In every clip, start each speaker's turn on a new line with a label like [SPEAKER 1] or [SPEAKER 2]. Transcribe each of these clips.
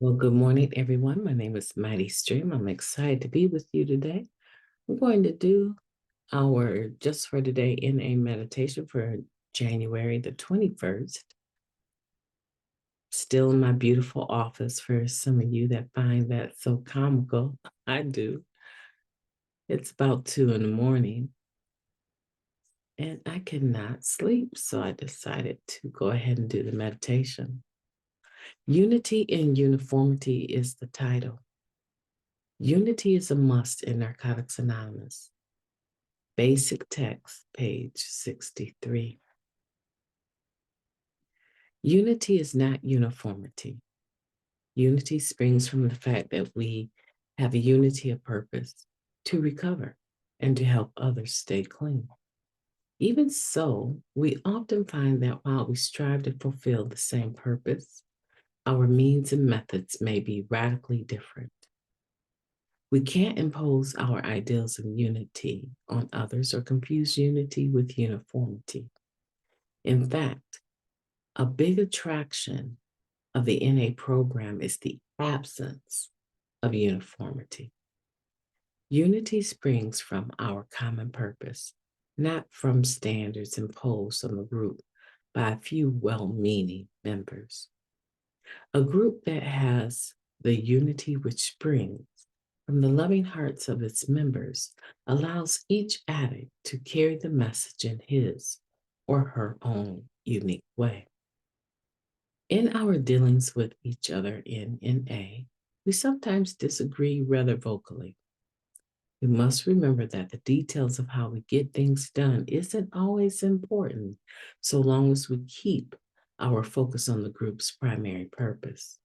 [SPEAKER 1] Well, good morning, everyone. My name is MightyStream. I'm excited to be with you today. We're going to do our Just for Today NA meditation for January the 21st. Still in my beautiful office for some of you that find that so comical. I do. It's about 2 in the morning and I cannot sleep. So I decided to go ahead and do the meditation. Unity and Uniformity is the title. Unity is a must in Narcotics Anonymous. Basic text, page 63. Unity is not uniformity. Unity springs from the fact that we have a unity of purpose to recover and to help others stay clean. Even so, we often find that while we strive to fulfill the same purpose, our means and methods may be radically different. We can't impose our ideals of unity on others or confuse unity with uniformity. In fact, a big attraction of the NA program is the absence of uniformity. Unity springs from our common purpose, not from standards imposed on the group by a few well-meaning members. A group that has the unity which springs from the loving hearts of its members allows each addict to carry the message in his or her own unique way. In our dealings with each other in NA, we sometimes disagree rather vocally. We must remember that the details of how we get things done isn't always important, so long as we keep our focus on the group's primary purpose.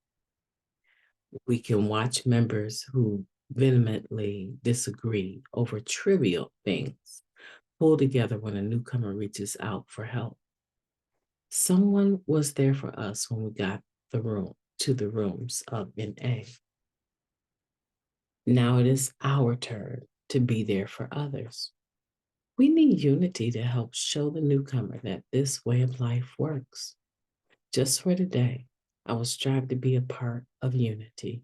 [SPEAKER 1] We can watch members who vehemently disagree over trivial things pull together when a newcomer reaches out for help. Someone was there for us when we got to the rooms of NA. Now it is our turn to be there for others. We need unity to help show the newcomer that this way of life works. Just for today, I will strive to be a part of unity.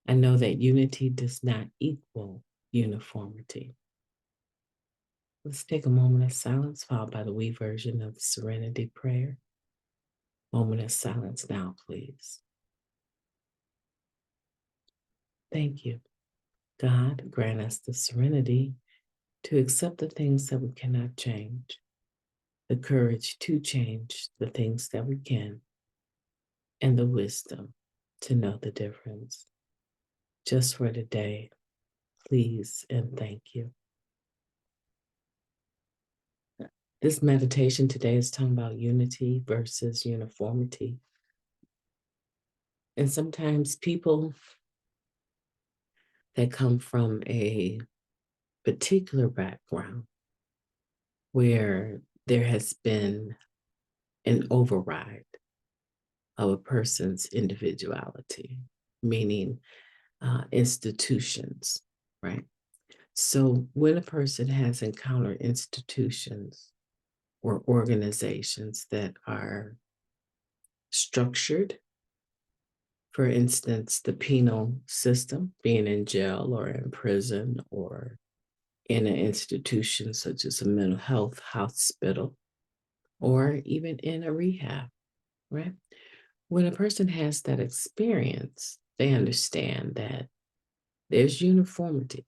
[SPEAKER 1] I know that unity does not equal uniformity. Let's take a moment of silence, followed by the we version of the Serenity Prayer. Moment of silence now, please. Thank you. God, grant us the serenity to accept the things that we cannot change, the courage to change the things that we can, and the wisdom to know the difference. Just for today, please and thank you. This meditation today is talking about unity versus uniformity. And sometimes people that come from a particular background where there has been an override of a person's individuality, meaning institutions, right? So when a person has encountered institutions or organizations that are structured, for instance, the penal system, being in jail or in prison or in an institution such as a mental health hospital or even in a rehab, right? When a person has that experience, they understand that there's uniformity,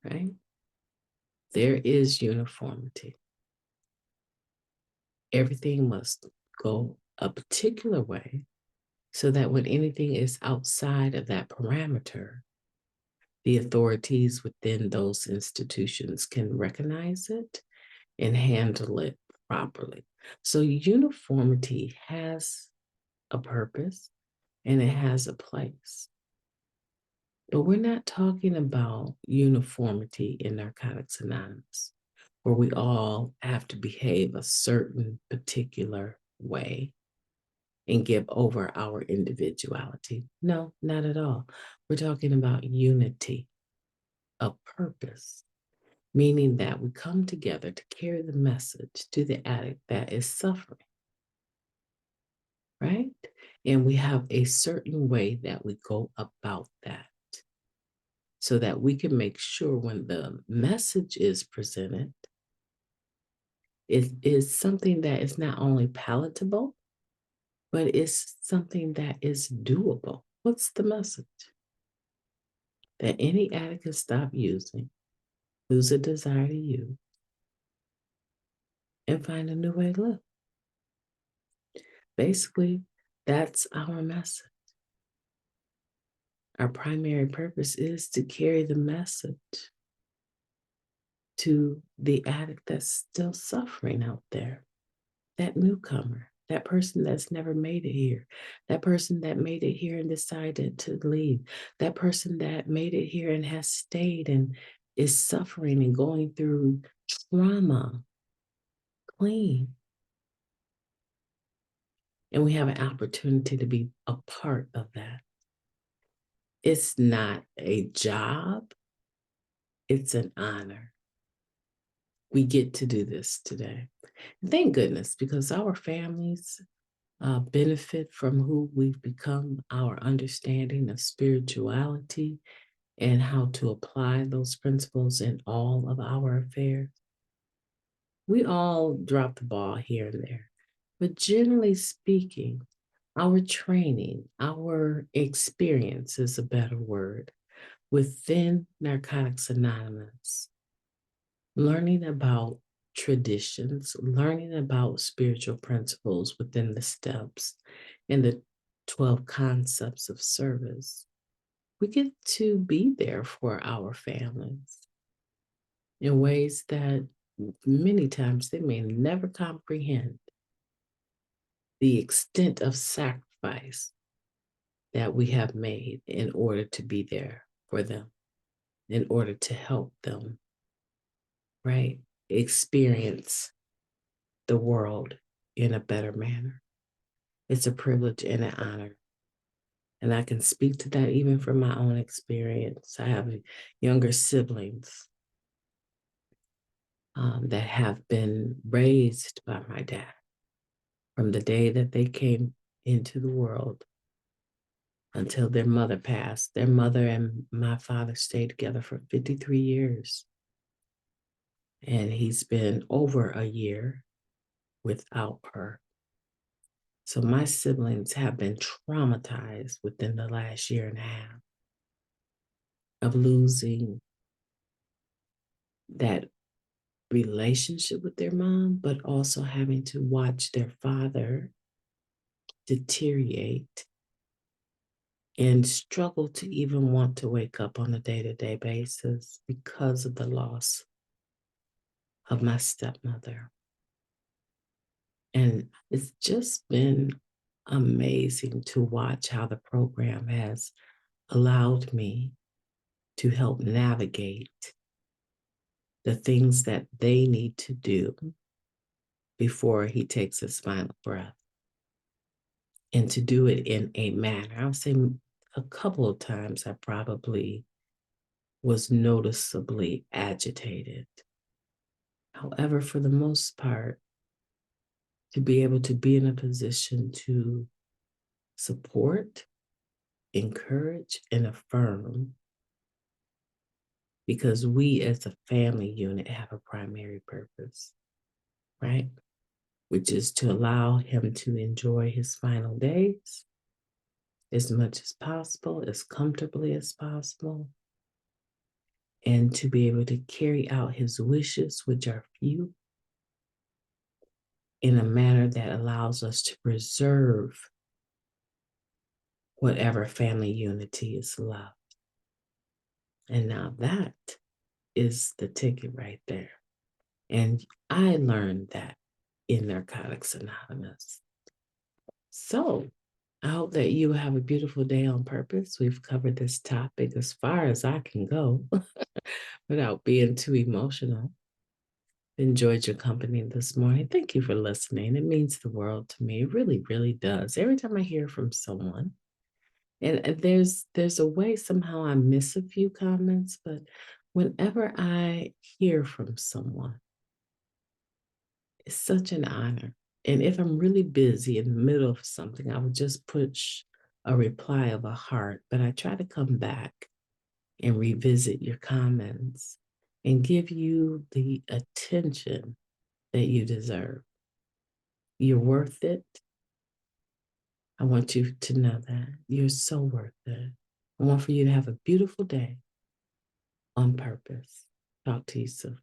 [SPEAKER 1] right? There is uniformity. Everything must go a particular way so that when anything is outside of that parameter, the authorities within those institutions can recognize it and handle it properly. So uniformity has a purpose and it has a place. But we're not talking about uniformity in Narcotics Anonymous, where we all have to behave a certain particular way and give over our individuality. No, not at all. We're talking about unity of purpose, meaning that we come together to carry the message to the addict that is suffering, right? And we have a certain way that we go about that so that we can make sure when the message is presented, it is something that is not only palatable, but it's something that is doable. What's the message? That any addict can stop using, lose a desire to use, and find a new way to live. Basically, that's our message. Our primary purpose is to carry the message to the addict that's still suffering out there, that newcomer, that person that's never made it here, that person that made it here and decided to leave, that person that made it here and has stayed and is suffering and going through trauma clean. And we have an opportunity to be a part of that. It's not a job, it's an honor. We get to do this today. And thank goodness, because our families benefit from who we've become, our understanding of spirituality, and how to apply those principles in all of our affairs. We all drop the ball here and there, but generally speaking, our training, our experience is a better word within Narcotics Anonymous, learning about traditions, learning about spiritual principles within the steps and the 12 concepts of service. We get to be there for our families in ways that many times they may never comprehend the extent of sacrifice that we have made in order to be there for them, in order to help them, right? Experience the world in a better manner. It's a privilege and an honor. And I can speak to that even from my own experience. I have younger siblings that have been raised by my dad from the day that they came into the world until their mother passed. Their mother and my father stayed together for 53 years. And he's been over a year without her. So my siblings have been traumatized within the last year and a half of losing that relationship with their mom, but also having to watch their father deteriorate and struggle to even want to wake up on a day-to-day basis because of the loss of my stepmother. And it's just been amazing to watch how the program has allowed me to help navigate the things that they need to do before he takes his final breath. And to do it in a manner, I'll say a couple of times I probably was noticeably agitated. However, for the most part, to be able to be in a position to support, encourage, and affirm, because we as a family unit have a primary purpose, right? Which is to allow him to enjoy his final days as much as possible, as comfortably as possible, and to be able to carry out his wishes, which are few, in a manner that allows us to preserve whatever family unity is left. And now that is the ticket right there. And I learned that in Narcotics Anonymous. So I hope that you have a beautiful day on purpose. We've covered this topic as far as I can go without being too emotional. Enjoyed your company this morning. Thank you for listening. It means the world to me. It really, really does. Every time I hear from someone, and there's a way somehow I miss a few comments, but whenever I hear from someone, it's such an honor. And if I'm really busy in the middle of something, I would just push a reply of a heart, but I try to come back and revisit your comments and give you the attention that you deserve. You're worth it. I want you to know that. You're so worth it. I want for you to have a beautiful day on purpose. Talk to you soon.